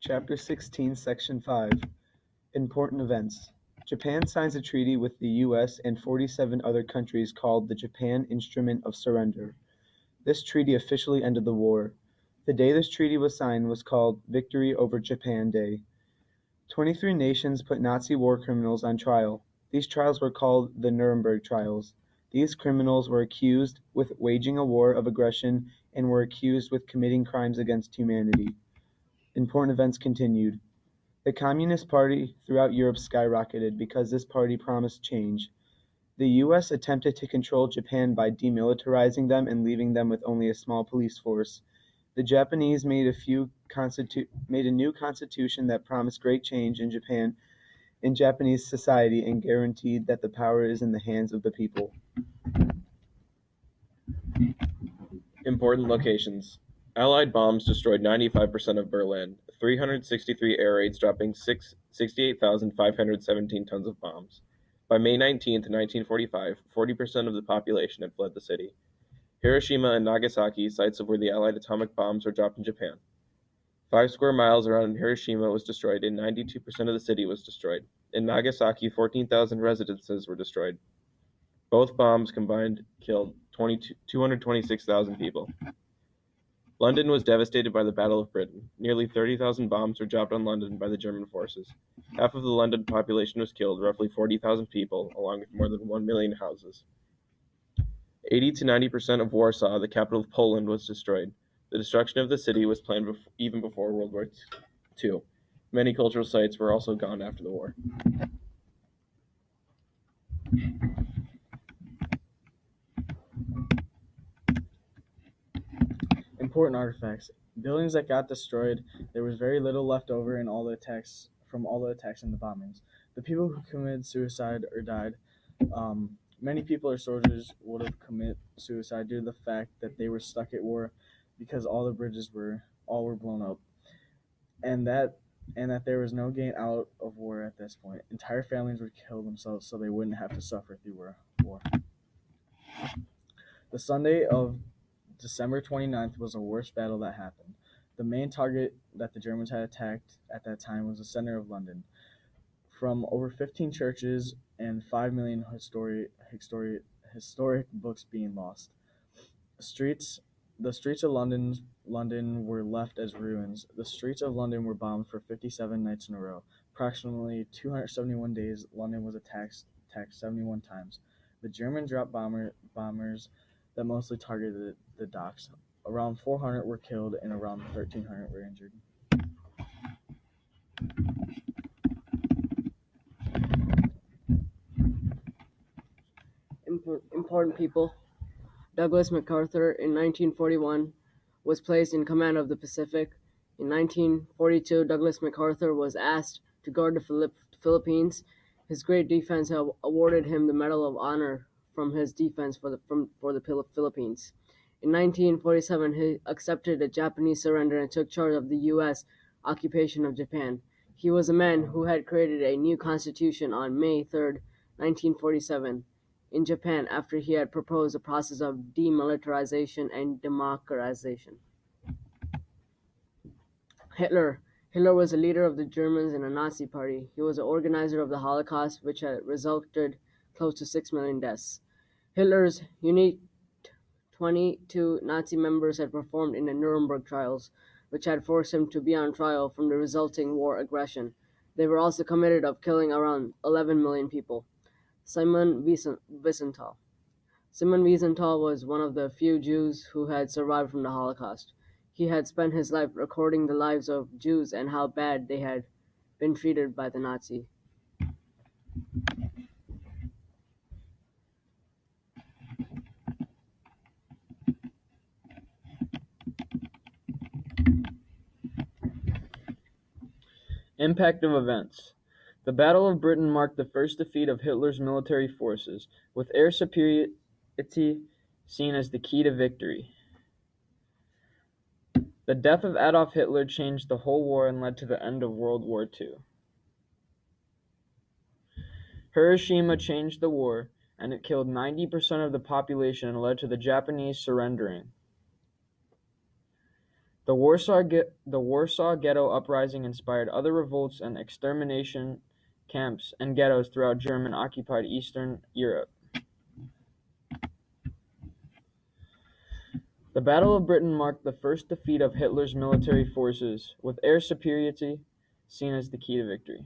Chapter 16, Section 5. Important Events. Japan signs a treaty with the U.S. and 47 other countries called the Japan Instrument of Surrender. This treaty officially ended the war. The day this treaty was signed was called Victory over Japan Day. 23 nations put Nazi war criminals on trial. These trials were called the Nuremberg trials. These criminals were accused with waging a war of aggression and were accused with committing crimes against humanity. Important events continued. The Communist Party throughout Europe skyrocketed because this party promised change. The U.S. attempted to control Japan by demilitarizing them and leaving them with only a small police force. The Japanese made a new constitution that promised great change in Japan, in Japanese society, and guaranteed that the power is in the hands of the people. Important locations. Allied bombs destroyed 95% of Berlin, 363 air raids dropping 68,517 tons of bombs. By May 19, 1945, 40% of the population had fled the city. Hiroshima and Nagasaki, sites of where the Allied atomic bombs were dropped in Japan. 5 square miles around Hiroshima was destroyed and 92% of the city was destroyed. In Nagasaki, 14,000 residences were destroyed. Both bombs combined killed 226,000 people. London was devastated by the Battle of Britain. Nearly 30,000 bombs were dropped on London by the German forces. Half of the London population was killed, roughly 40,000 people, along with more than 1 million houses. 80 to 90% of Warsaw, the capital of Poland, was destroyed. The destruction of the city was planned even before World War II. Many cultural sites were also gone after the war. Important artifacts. Buildings that got destroyed, there was very little left over in all the attacks and the bombings. The people who committed suicide or died, many people or soldiers would have committed suicide due to the fact that they were stuck at war because all the bridges were blown up, and that there was no gain out of war at this point. Entire families would kill themselves so they wouldn't have to suffer through war. The Sunday of December 29th was the worst battle that happened. The main target that the Germans had attacked at that time was the center of London. From over 15 churches and 5 million historic books being lost. The streets of London were left as ruins. The streets of London were bombed for 57 nights in a row. Approximately 271 days, London was attacked 71 times. The German dropped bombers that mostly targeted the docks. Around 400 were killed and around 1,300 were injured. Important people. Douglas MacArthur in 1941 was placed in command of the Pacific. In 1942, Douglas MacArthur was asked to guard the Philippines. His great defense awarded him the Medal of Honor from his defense for the Philippines. In 1947, he accepted a Japanese surrender and took charge of the U.S. occupation of Japan. He was a man who had created a new constitution on May 3, 1947, in Japan after he had proposed a process of demilitarization and democratization. Hitler was a leader of the Germans in a Nazi party. He was an organizer of the Holocaust, which had resulted close to 6 million deaths. Hitler's unique 22 Nazi members had performed in the Nuremberg trials, which had forced him to be on trial from the resulting war aggression. They were also committed of killing around 11 million people. Simon Wiesenthal. Simon Wiesenthal was one of the few Jews who had survived from the Holocaust. He had spent his life recording the lives of Jews and how bad they had been treated by the Nazi. Impact of events. The Battle of Britain marked the first defeat of Hitler's military forces, with air superiority seen as the key to victory. The death of Adolf Hitler changed the whole war and led to the end of World War II. Hiroshima changed the war, and it killed 90% of the population and led to the Japanese surrendering. The Warsaw Ghetto Uprising inspired other revolts and extermination camps and ghettos throughout German-occupied Eastern Europe. The Battle of Britain marked the first defeat of Hitler's military forces, with air superiority seen as the key to victory.